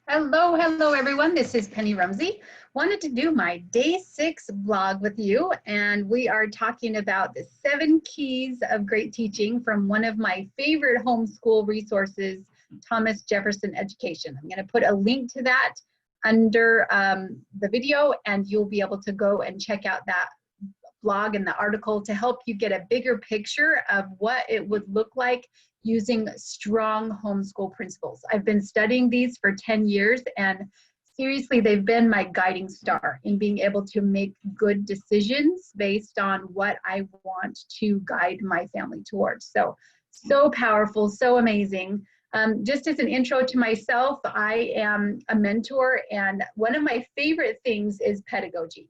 Hello everyone. This is Penny Rumsey. Wanted to do my day 6 vlog with you, and we are talking about the 7 keys of great teaching from one of my favorite homeschool resources, Thomas Jefferson Education. I'm going to put a link to that under the video, and you'll be able to go and check out that blog and the article to help you get a bigger picture of what it would look like using strong homeschool principles. I've been studying these for 10 years, and seriously, they've been my guiding star in being able to make good decisions based on what I want to guide my family towards. So powerful, so amazing. Just as an intro to myself, I am a mentor, and one of my favorite things is pedagogy.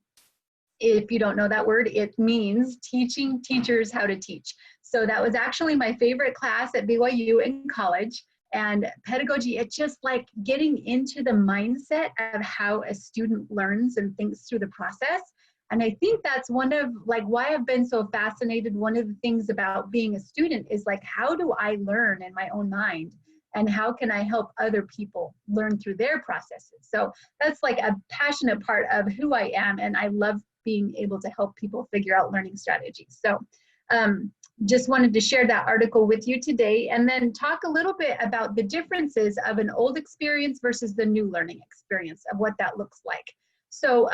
If you don't know that word, it means teaching teachers how to teach. So that was actually my favorite class at BYU in college. And pedagogy, it's just like getting into the mindset of how a student learns and thinks through the process. And I think that's one of why I've been so fascinated. One of the things about being a student is how do I learn in my own mind? And how can I help other people learn through their processes? So that's a passionate part of who I am. And I love being able to help people figure out learning strategies. So just wanted to share that article with you today, and then talk a little bit about the differences of an old experience versus the new learning experience, of what that looks like. So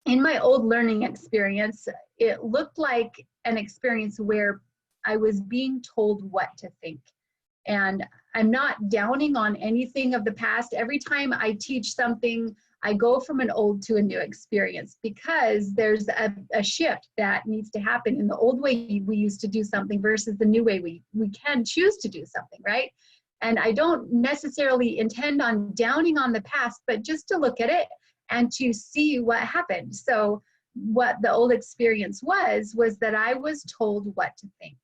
in my old learning experience, it looked like an experience where I was being told what to think. And I'm not downing on anything of the past. Every time I teach something, I go from an old to a new experience, because there's a shift that needs to happen in the old way we used to do something versus the new way we can choose to do something, right? And I don't necessarily intend on downing on the past, but just to look at it and to see what happened. So what the old experience was that I was told what to think,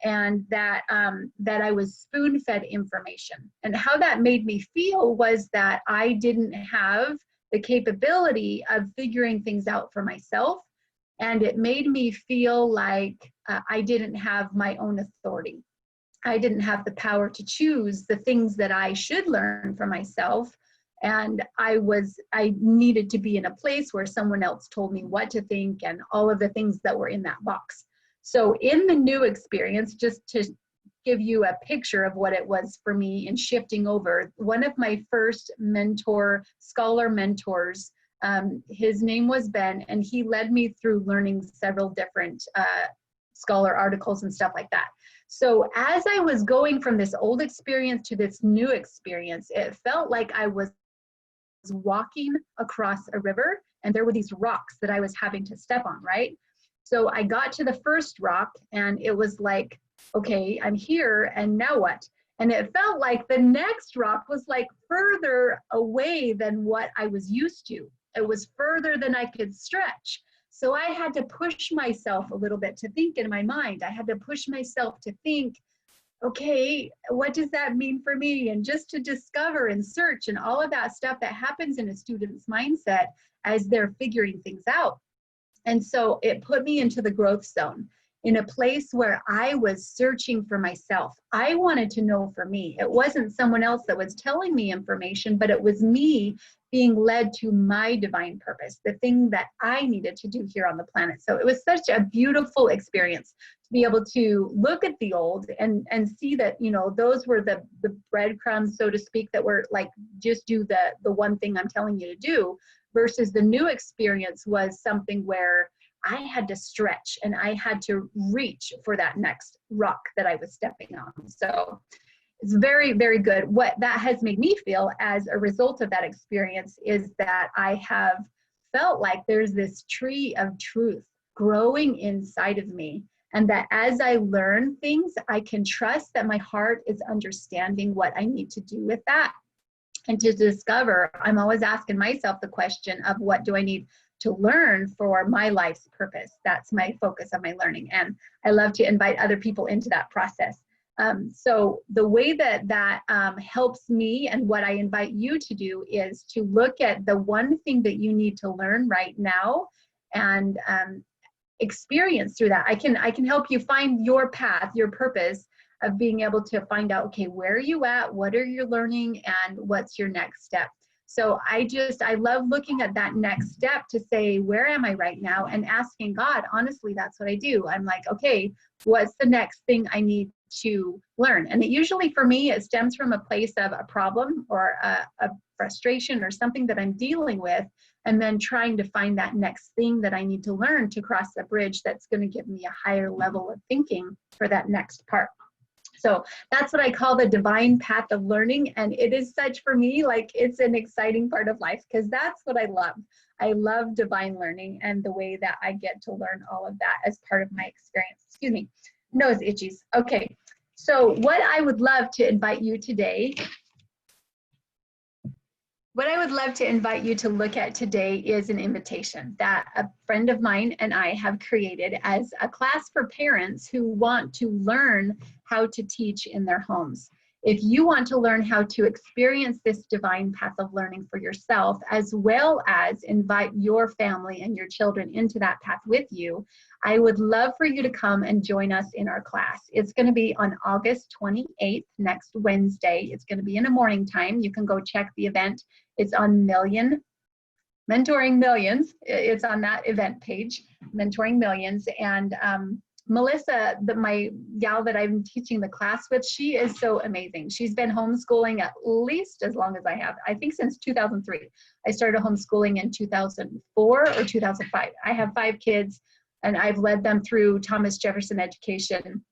and that I was spoon-fed information. And how that made me feel was that I didn't have the capability of figuring things out for myself. And it made me feel like I didn't have my own authority. I didn't have the power to choose the things that I should learn for myself. And I needed to be in a place where someone else told me what to think and all of the things that were in that box. So in the new experience, just to give you a picture of what it was for me in shifting over, one of my first scholar mentors, his name was Ben, and he led me through learning several different scholar articles and stuff like that. So as I was going from this old experience to this new experience, it felt like I was walking across a river, and there were these rocks that I was having to step on, right? So I got to the first rock, and it was like, okay, I'm here, and now what? And it felt like the next rock was further away than what I was used to. It was further than I could stretch. So I had to push myself a little bit to think in my mind. I had to push myself to think, okay, what does that mean for me? And just to discover and search and all of that stuff that happens in a student's mindset as they're figuring things out. And so it put me into the growth zone, in a place where I was searching for myself. I wanted to know for me. It wasn't someone else that was telling me information, but it was me being led to my divine purpose, the thing that I needed to do here on the planet. So it was such a beautiful experience to be able to look at the old and see that, those were the breadcrumbs, so to speak, that were just do the one thing I'm telling you to do, versus the new experience was something where I had to stretch and I had to reach for that next rock that I was stepping on. So it's very, very good. What that has made me feel as a result of that experience is that I have felt like there's this tree of truth growing inside of me. And that as I learn things, I can trust that my heart is understanding what I need to do with that. And to discover, I'm always asking myself the question of, what do I need to learn for my life's purpose? That's my focus of my learning. And I love to invite other people into that process. So the way that helps me, and what I invite you to do, is to look at the one thing that you need to learn right now, and experience through that. I can help you find your path, your purpose, of being able to find out, okay, where are you at? What are you learning? And what's your next step? So I love looking at that next step to say, where am I right now? And asking God, honestly, that's what I do. I'm like, okay, what's the next thing I need to learn? And it usually for me, it stems from a place of a problem or a frustration or something that I'm dealing with, and then trying to find that next thing that I need to learn to cross the bridge that's going to give me a higher level of thinking for that next part. So that's what I call the divine path of learning. And it is such, for me, like it's an exciting part of life because that's what I love. I love divine learning and the way that I get to learn all of that as part of my experience. Excuse me, nose itchies. Okay, so what I would love to invite you today, to look at today is an invitation that a friend of mine and I have created as a class for parents who want to learn how to teach in their homes. If you want to learn how to experience this divine path of learning for yourself, as well as invite your family and your children into that path with you, I would love for you to come and join us in our class. It's going to be on August 28th, next Wednesday. It's going to be in the morning time. You can go check the event. It's on Mentoring Millions. It's on that event page, Mentoring Millions. And Melissa, my gal that I'm teaching the class with, she is so amazing. She's been homeschooling at least as long as I have. I think since 2003. I started homeschooling in 2004 or 2005. I have 5 kids, and I've led them through Thomas Jefferson education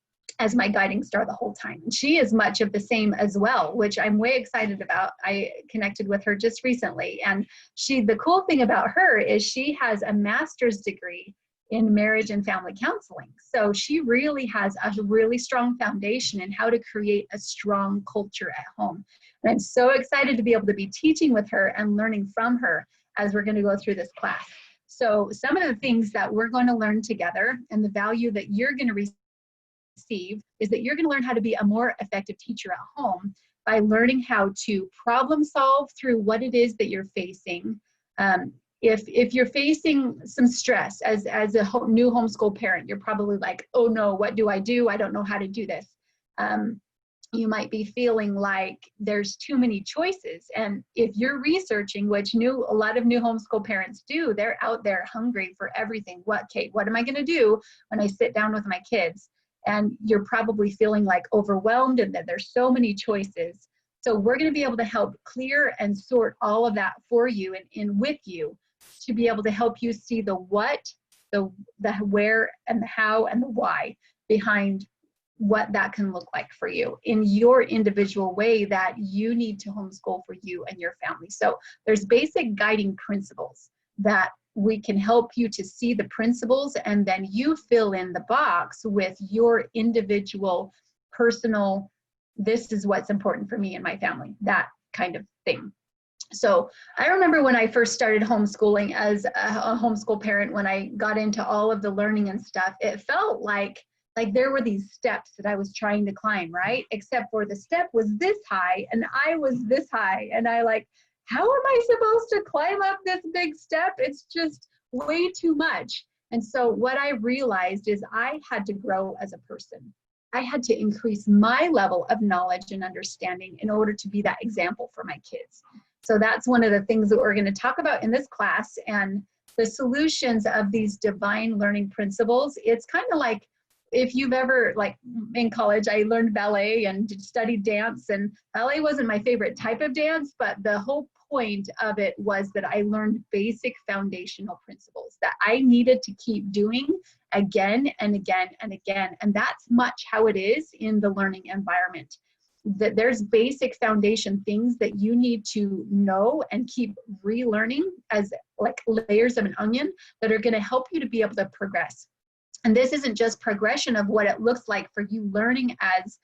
as my guiding star the whole time. And she is much of the same as well, which I'm way excited about. I connected with her just recently. And the cool thing about her is she has a master's degree in marriage and family counseling. So she really has a really strong foundation in how to create a strong culture at home. And I'm so excited to be able to be teaching with her and learning from her as we're going to go through this class. So some of the things that we're going to learn together and the value that you're going to receive is that you're going to learn how to be a more effective teacher at home by learning how to problem solve through what it is that you're facing. If you're facing some stress as a new homeschool parent, you're probably like, oh no, what do? I don't know how to do this. You might be feeling like there's too many choices. And if you're researching, which a lot of new homeschool parents do, they're out there hungry for everything. What am I going to do when I sit down with my kids? And you're probably feeling like overwhelmed and that there's so many choices. So we're going to be able to help clear and sort all of that for you and with you to be able to help you see the what, the where, and the how, and the why behind what that can look like for you in your individual way that you need to homeschool for you and your family. So there's basic guiding principles that we can help you to see the principles, and then you fill in the box with your individual personal, this is what's important for me and my family, that kind of thing. So I remember when I first started homeschooling as a homeschool parent, when I got into all of the learning and stuff, it felt like there were these steps that I was trying to climb, right? Except for the step was this high and I was this high. And how am I supposed to climb up this big step? It's just way too much. And so what I realized is I had to grow as a person. I had to increase my level of knowledge and understanding in order to be that example for my kids. So that's one of the things that we're going to talk about in this class, and the solutions of these divine learning principles. It's kind of like if you've ever, like in college, I learned ballet and studied dance, and ballet wasn't my favorite type of dance, but the whole point of it was that I learned basic foundational principles that I needed to keep doing again and again and again. And that's much how it is in the learning environment. That there's basic foundation things that you need to know and keep relearning as like layers of an onion that are going to help you to be able to progress. And this isn't just progression of what it looks like for you learning as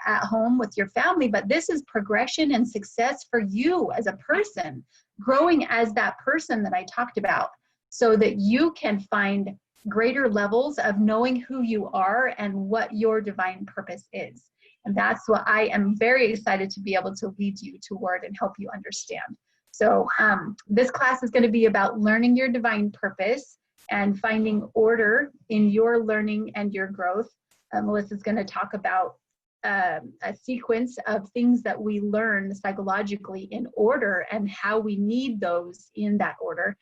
at home with your family, but this is progression and success for you as a person, growing as that person that I talked about, so that you can find greater levels of knowing who you are and what your divine purpose is. And that's what I am very excited to be able to lead you toward and help you understand. So this class is going to be about learning your divine purpose and finding order in your learning and your growth. Melissa's going to talk about a sequence of things that we learn psychologically in order and how we need those in that order,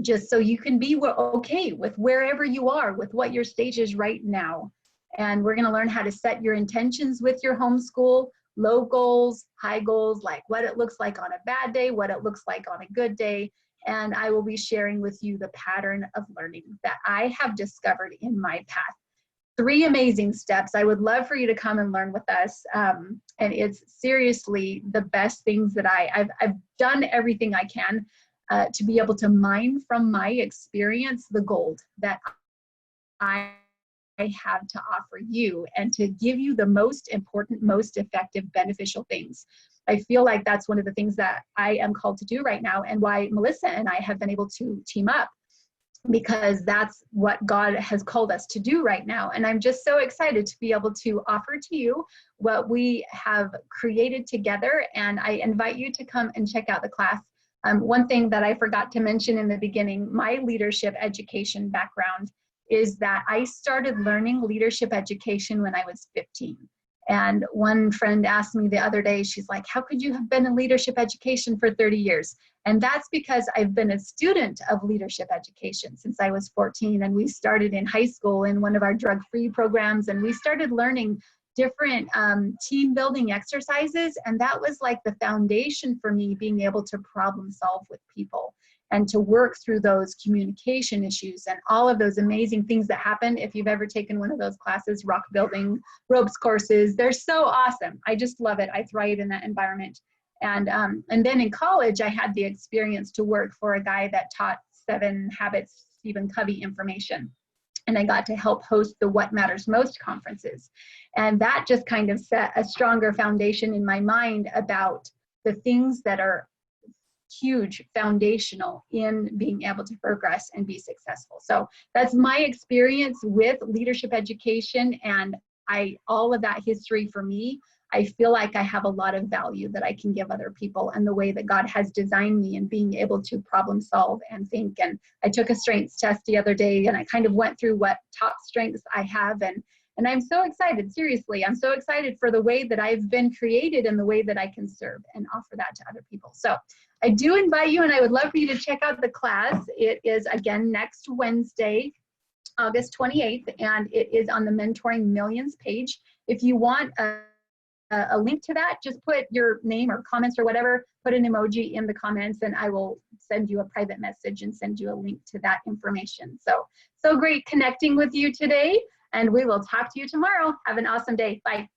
just so you can be okay with wherever you are, with what your stage is right now. And we're going to learn how to set your intentions with your homeschool, low goals, high goals, like what it looks like on a bad day, what it looks like on a good day. And I will be sharing with you the pattern of learning that I have discovered in my path. 3 amazing steps. I would love for you to come and learn with us. And it's seriously the best things that I've done everything I can to be able to mine from my experience the gold that I have to offer you and to give you the most important, most effective, beneficial things. I feel like that's one of the things that I am called to do right now, and why Melissa and I have been able to team up, because that's what God has called us to do right now. And I'm just so excited to be able to offer to you what we have created together. And I invite you to come and check out the class. One thing that I forgot to mention in the beginning, my leadership education background is that I started learning leadership education when I was 15. And one friend asked me the other day, she's like, how could you have been in leadership education for 30 years? And that's because I've been a student of leadership education since I was 14. And we started in high school in one of our drug-free programs. And we started learning different team building exercises. And that was like the foundation for me being able to problem solve with people and to work through those communication issues and all of those amazing things that happen. If you've ever taken one of those classes, rock building, ropes courses, they're so awesome. I just love it. I thrive in that environment. And then in college, I had the experience to work for a guy that taught 7 Habits Stephen Covey information. And I got to help host the What Matters Most conferences. And that just kind of set a stronger foundation in my mind about the things that are huge, foundational in being able to progress and be successful. So that's my experience with leadership education, and all of that history for me. I feel like I have a lot of value that I can give other people, and the way that God has designed me and being able to problem solve and think. And I took a strengths test the other day, and I kind of went through what top strengths I have, and I'm so excited, seriously. I'm so excited for the way that I've been created and the way that I can serve and offer that to other people. So I do invite you, and I would love for you to check out the class. It is, again, next Wednesday, August 28th, and it is on the Mentoring Millions page. If you want a link to that, just put your name or comments or whatever, put an emoji in the comments, and I will send you a private message and send you a link to that information. So great connecting with you today, and we will talk to you tomorrow. Have an awesome day. Bye.